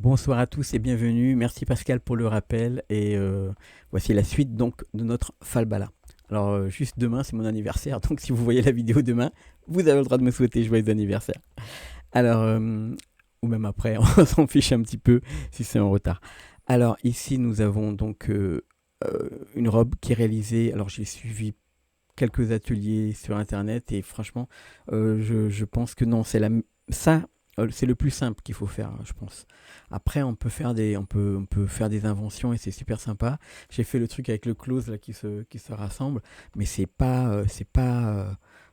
Bonsoir à tous et bienvenue. Merci Pascal pour le rappel. Et voici la suite donc de notre Falbala. Alors juste demain c'est mon anniversaire, donc si vous voyez la vidéo demain, vous avez le droit de me souhaiter joyeux anniversaire. Alors, ou même après, on s'en fiche un petit peu si c'est en retard. Alors ici nous avons donc une robe qui est réalisée. Alors j'ai suivi quelques ateliers sur internet et franchement je pense que non, ça c'est le plus simple qu'il faut faire, je pense. Après on peut faire des inventions et c'est super sympa. J'ai fait le truc avec le close là qui se rassemble, mais c'est pas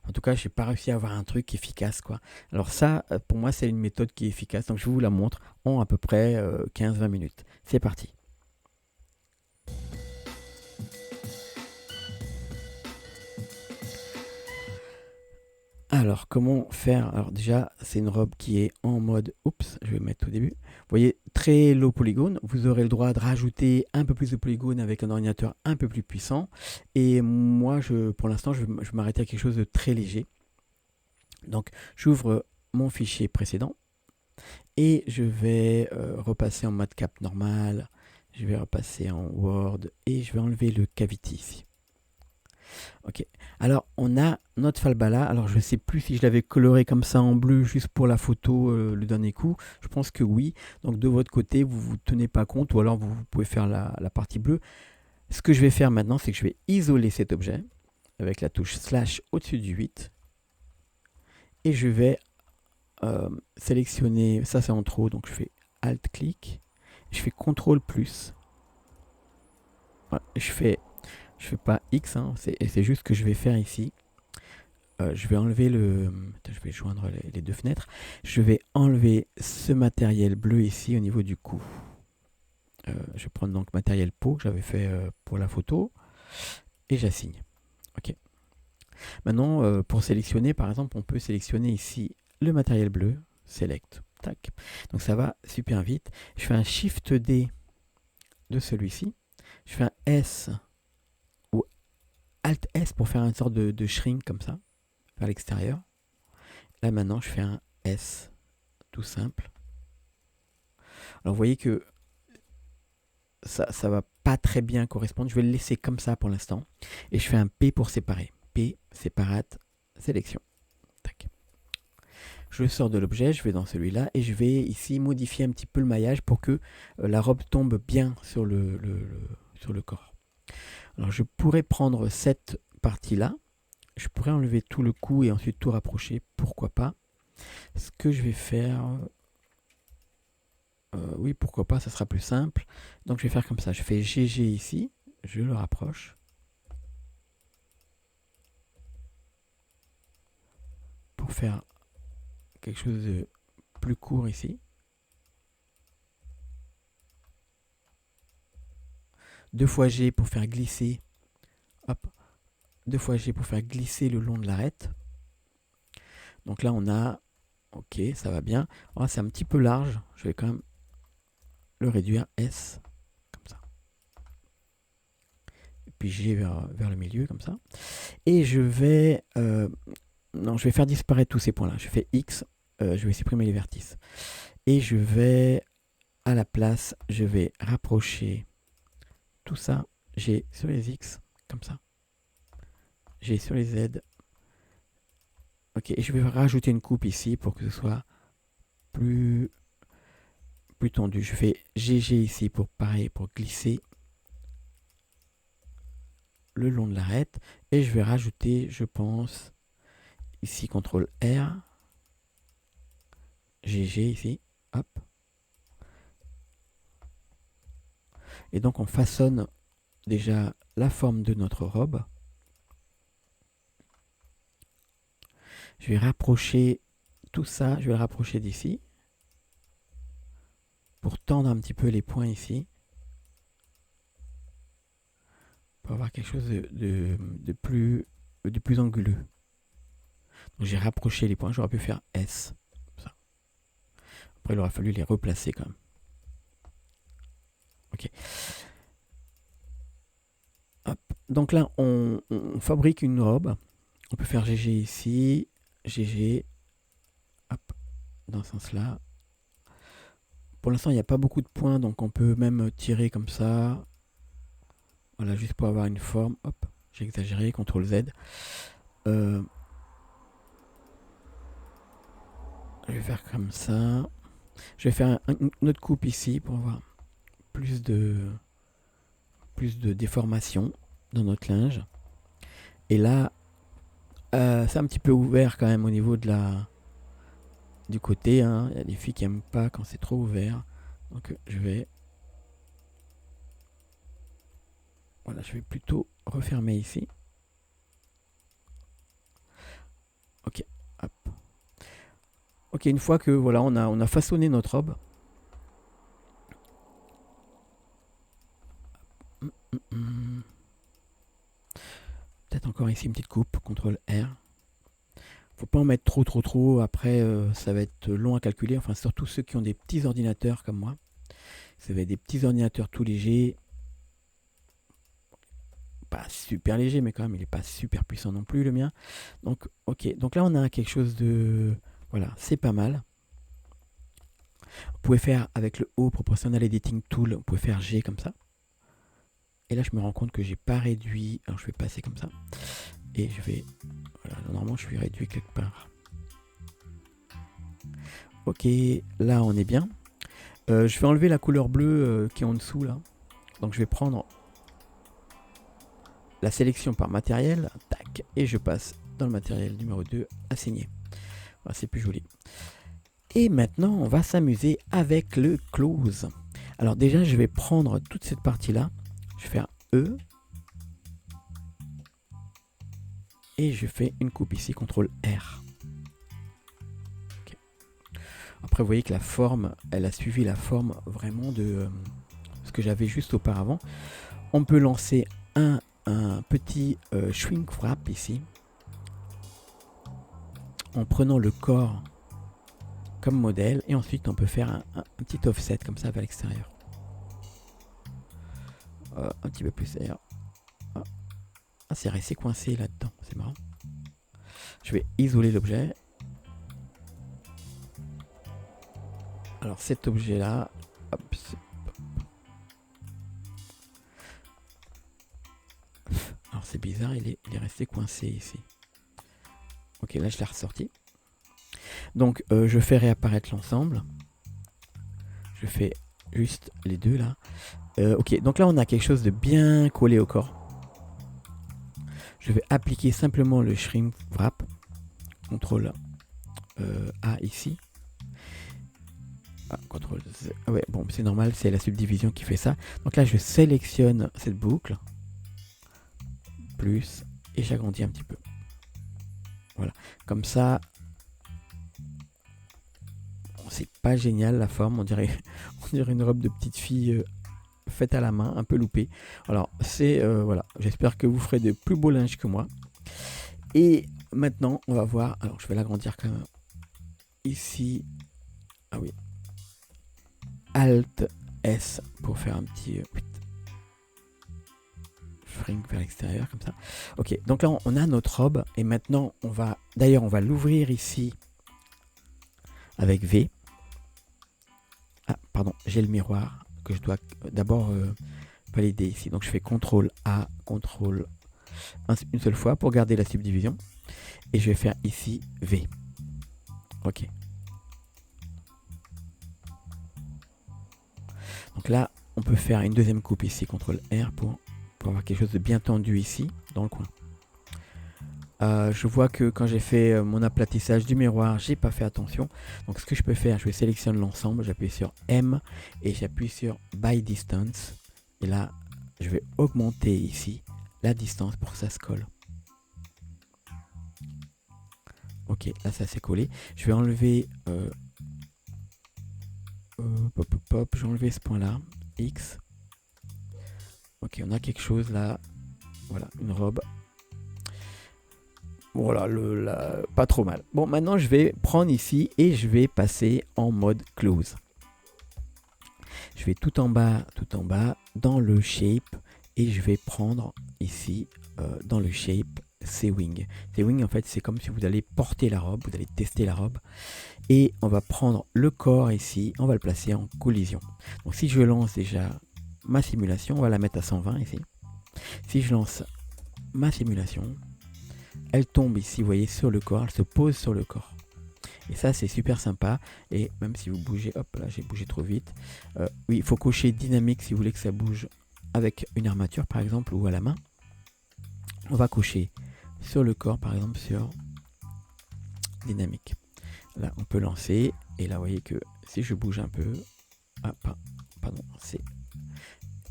en tout cas j'ai pas réussi à avoir un truc efficace quoi. Alors ça pour moi c'est une méthode qui est efficace, donc je vous la montre en à peu près 15-20 minutes. C'est parti. Alors, comment faire? Alors déjà, c'est une robe qui est en mode, oups, je vais mettre au début. Vous voyez, très low polygone. Vous aurez le droit de rajouter un peu plus de polygone avec un ordinateur un peu plus puissant. Et moi, pour l'instant, je vais m'arrêter à quelque chose de très léger. Donc, j'ouvre mon fichier précédent et je vais repasser en mode cap normal. Je vais repasser en Word et je vais enlever le cavity ici. Ok. Alors, on a notre falbala. Alors, je ne sais plus si je l'avais coloré comme ça en bleu juste pour la photo le dernier coup. Je pense que oui. Donc, de votre côté, vous ne vous tenez pas compte ou alors vous pouvez faire la partie bleue. Ce que je vais faire maintenant, c'est que je vais isoler cet objet avec la touche slash au-dessus du 8. Et je vais sélectionner, ça c'est en trop, donc je fais Alt-clic. Je fais CTRL plus. Voilà, je fais pas X, hein, c'est juste que je vais faire ici. Je vais enlever je vais joindre les deux fenêtres. Je vais enlever ce matériel bleu ici au niveau du cou. Je vais prendre donc matériel peau que j'avais fait pour la photo et j'assigne. Ok. Maintenant, pour sélectionner, par exemple, on peut sélectionner ici le matériel bleu. Select. Tac. Donc ça va super vite. Je fais un Shift D de celui-ci. Je fais un S ou Alt S pour faire une sorte de shrink comme ça vers l'extérieur. Là maintenant, je fais un S tout simple. Alors vous voyez que ça va pas très bien correspondre. Je vais le laisser comme ça pour l'instant. Et je fais un P pour séparer. P, séparate, sélection. Tac. Je sors de l'objet, je vais dans celui-là et je vais ici modifier un petit peu le maillage pour que la robe tombe bien sur sur le corps. Alors je pourrais prendre cette partie-là. Je pourrais enlever tout le cou et ensuite tout rapprocher. Pourquoi pas? Ce que je vais faire... oui, pourquoi pas, ça sera plus simple. Donc je vais faire comme ça. Je fais GG ici. Je le rapproche. Pour faire quelque chose de plus court ici. Deux fois G pour faire glisser. Hop. Deux fois G pour faire glisser le long de l'arête. Donc là, on a... Ok, ça va bien. Oh, c'est un petit peu large. Je vais quand même le réduire. S. Comme ça. Et puis G vers le milieu, comme ça. Et je vais... non, je vais faire disparaître tous ces points-là. Je fais X. Je vais supprimer les vertices. Et je vais... À la place, je vais rapprocher tout ça. G sur les X. Comme ça. G sur les Z. Ok, et je vais rajouter une coupe ici pour que ce soit plus tendu. Je fais GG ici pour pareil, pour glisser le long de l'arête. Et je vais rajouter, je pense, ici CTRL R, GG ici, hop. Et donc on façonne déjà la forme de notre robe. Je vais rapprocher tout ça, je vais le rapprocher d'ici pour tendre un petit peu les points ici. Pour avoir quelque chose de plus anguleux. Donc j'ai rapproché les points, j'aurais pu faire S. Ça. Après, il aura fallu les replacer quand même. Ok. Hop. Donc là, on fabrique une robe. On peut faire GG ici, GG, hop, dans ce sens-là. pour l'instant, il n'y a pas beaucoup de points, donc on peut même tirer comme ça. Voilà, juste pour avoir une forme. Hop, j'ai exagéré, CTRL Z. Je vais faire comme ça. Je vais faire une autre coupe ici pour avoir plus de déformation dans notre linge. Et là, c'est un petit peu ouvert quand même au niveau de du côté. Hein. Il y a des filles qui n'aiment pas quand c'est trop ouvert. Donc je vais plutôt refermer ici. Ok, hop. Ok, une fois que voilà, on a façonné notre robe. Peut-être encore ici une petite coupe, CTRL R. Faut pas en mettre trop, après ça va être long à calculer, enfin surtout ceux qui ont des petits ordinateurs comme moi. Ça va être des petits ordinateurs tout légers, pas super léger, mais quand même il est pas super puissant non plus le mien. Donc ok, donc là on a quelque chose de... Voilà, c'est pas mal. Vous pouvez faire avec le haut Proportional Editing Tool, vous pouvez faire G comme ça. Et là je me rends compte que j'ai pas réduit, alors je vais passer comme ça. Et je vais... Voilà, normalement je suis réduit quelque part. Ok, là on est bien. Je vais enlever la couleur bleue qui est en dessous là. Donc je vais prendre la sélection par matériel, tac, et je passe dans le matériel numéro 2, assigner. Voilà, c'est plus joli. Et maintenant, on va s'amuser avec le close. Alors déjà, je vais prendre toute cette partie-là. Je vais faire E. Et je fais une coupe ici, CTRL R. Okay. Après, vous voyez que la forme, elle a suivi la forme vraiment de ce que j'avais juste auparavant. On peut lancer un petit shrink wrap ici. En prenant le corps comme modèle. Et ensuite, on peut faire un petit offset comme ça vers l'extérieur. Un petit peu plus d'ailleurs. Ah, c'est resté coincé là-dedans. C'est marrant. Je vais isoler l'objet. Alors cet objet-là, hop, alors c'est bizarre, il est resté coincé ici. Ok, là je l'ai ressorti. Donc je fais réapparaître l'ensemble. Je fais juste les deux là. Ok, donc là on a quelque chose de bien collé au corps. Je vais appliquer simplement le shrink wrap. CTRL A ici. Ah, CTRL Z. Ah ouais, bon, c'est normal, c'est la subdivision qui fait ça. Donc là, je sélectionne cette boucle. Plus. Et j'agrandis un petit peu. Voilà. Comme ça, c'est pas génial la forme. On dirait une robe de petite fille faite à la main, un peu loupée. Alors, c'est... voilà. J'espère que vous ferez de plus beaux linges que moi. Et maintenant, on va voir... Alors, je vais l'agrandir quand même. Ici... Ah oui. Alt S pour faire un petit shrink vers l'extérieur comme ça. Ok, donc là on a notre robe et maintenant on va l'ouvrir ici avec V. Ah pardon, j'ai le miroir que je dois d'abord valider ici. Donc je fais CTRL A, CTRL une seule fois pour garder la subdivision et je vais faire ici V. Ok. Donc là, on peut faire une deuxième coupe ici, CTRL R pour avoir quelque chose de bien tendu ici, dans le coin. Je vois que quand j'ai fait mon aplatissage du miroir, j'ai pas fait attention. Donc ce que je peux faire, je vais sélectionner l'ensemble, j'appuie sur M et j'appuie sur By Distance. Et là, je vais augmenter ici la distance pour que ça se colle. Ok, là ça s'est collé. Je vais enlever... je vais enlever ce point-là, X. Ok, on a quelque chose là. Voilà, une robe. Voilà, pas trop mal. Bon, maintenant je vais prendre ici et je vais passer en mode close. Je vais tout en bas, dans le shape et je vais prendre ici dans le shape sewing. Sewing, en fait, c'est comme si vous allez porter la robe, vous allez tester la robe. Et on va prendre le corps ici, on va le placer en collision. Donc si je lance déjà ma simulation, on va la mettre à 120 ici. Si je lance ma simulation, elle tombe ici, vous voyez, sur le corps, elle se pose sur le corps. Et ça, c'est super sympa. Et même si vous bougez, hop, là, j'ai bougé trop vite. Oui, il faut cocher dynamique si vous voulez que ça bouge avec une armature, par exemple, ou à la main. On va cocher sur le corps, par exemple, sur dynamique. Là, on peut lancer. Et là, vous voyez que si je bouge un peu, ah, pardon, c'est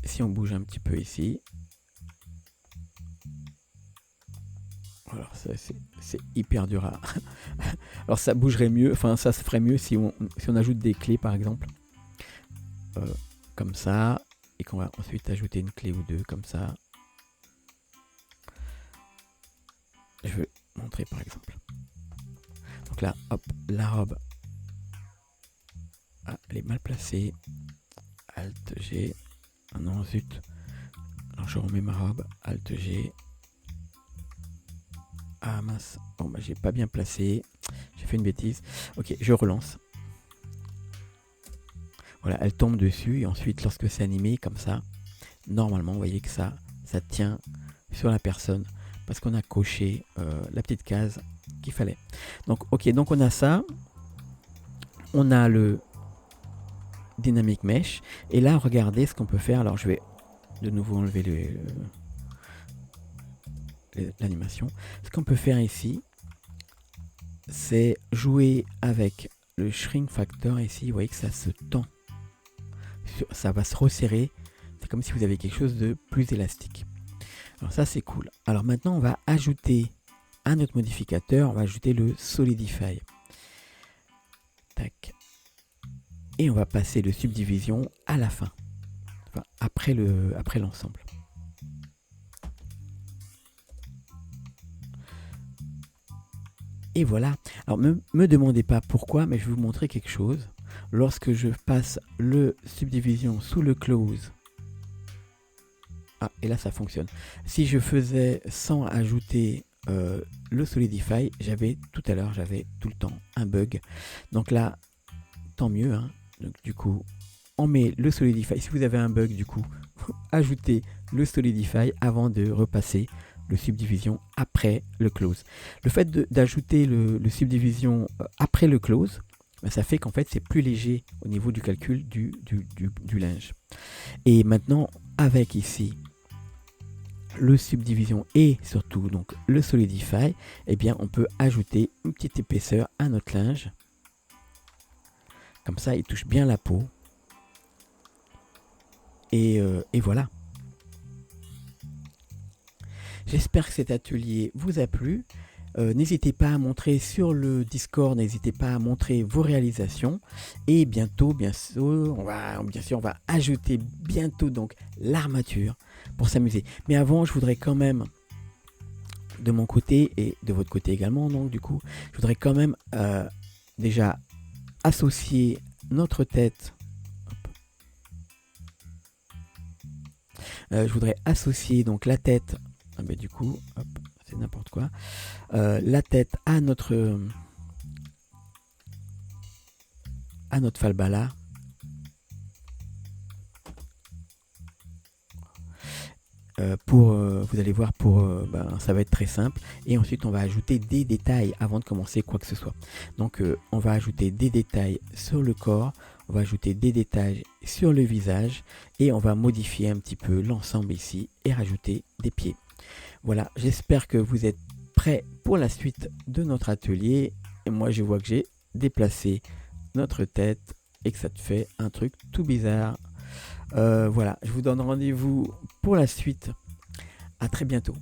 si on bouge un petit peu ici, alors ça c'est hyper dur à... Alors ça bougerait mieux, enfin ça se ferait mieux si on ajoute des clés par exemple, comme ça, et qu'on va ensuite ajouter une clé ou deux comme ça. Je vais montrer par exemple. Donc là, hop, la robe, ah, elle est mal placée. Alt G, ah non zut. Alors je remets ma robe, Alt G. Ah mince, bon bah j'ai pas bien placé, j'ai fait une bêtise. Ok, je relance. Voilà, elle tombe dessus et ensuite lorsque c'est animé comme ça, normalement vous voyez que ça tient sur la personne parce qu'on a coché la petite case qu'il fallait. Donc ok, donc on a ça, on a le Dynamic Mesh et là regardez ce qu'on peut faire. Alors je vais de nouveau enlever l'animation. Ce qu'on peut faire ici, c'est jouer avec le shrink factor ici. Vous voyez que ça se tend, ça va se resserrer. C'est comme si vous avez quelque chose de plus élastique. Alors ça c'est cool. Alors maintenant on va ajouter un autre modificateur. On va ajouter le Solidify. Tac. Et on va passer le subdivision à la fin, enfin, après l'ensemble. Et voilà. Alors, me demandez pas pourquoi, mais je vais vous montrer quelque chose. Lorsque je passe le subdivision sous le close, ah, et là ça fonctionne. Si je faisais sans ajouter le solidify, tout à l'heure, j'avais tout le temps un bug. Donc là, tant mieux. Hein. Donc du coup, on met le solidify. Si vous avez un bug, du coup, ajoutez le solidify avant de repasser le subdivision après le close. Le fait d'ajouter le subdivision après le close, ben ça fait qu'en fait c'est plus léger au niveau du calcul du linge. Et maintenant avec ici le subdivision et surtout donc le solidify, eh bien on peut ajouter une petite épaisseur à notre linge. Comme ça il touche bien la peau. Et voilà. J'espère que cet atelier vous a plu. N'hésitez pas à montrer sur le Discord, n'hésitez pas à montrer vos réalisations. Et bientôt, bien sûr, on va ajouter bientôt donc l'armature pour s'amuser. Mais avant, je voudrais quand même, de mon côté et de votre côté également, donc du coup, je voudrais quand même déjà associer notre tête. Je voudrais associer donc la tête. Ah ben du coup, hop, c'est n'importe quoi. La tête à notre falbala. Vous allez voir, ça va être très simple. Et ensuite, on va ajouter des détails avant de commencer quoi que ce soit. Donc, on va ajouter des détails sur le corps. On va ajouter des détails sur le visage. Et on va modifier un petit peu l'ensemble ici et rajouter des pieds. Voilà, j'espère que vous êtes prêts pour la suite de notre atelier. Et moi, je vois que j'ai déplacé notre tête et que ça te fait un truc tout bizarre. Voilà, je vous donne rendez-vous pour la suite. À très bientôt.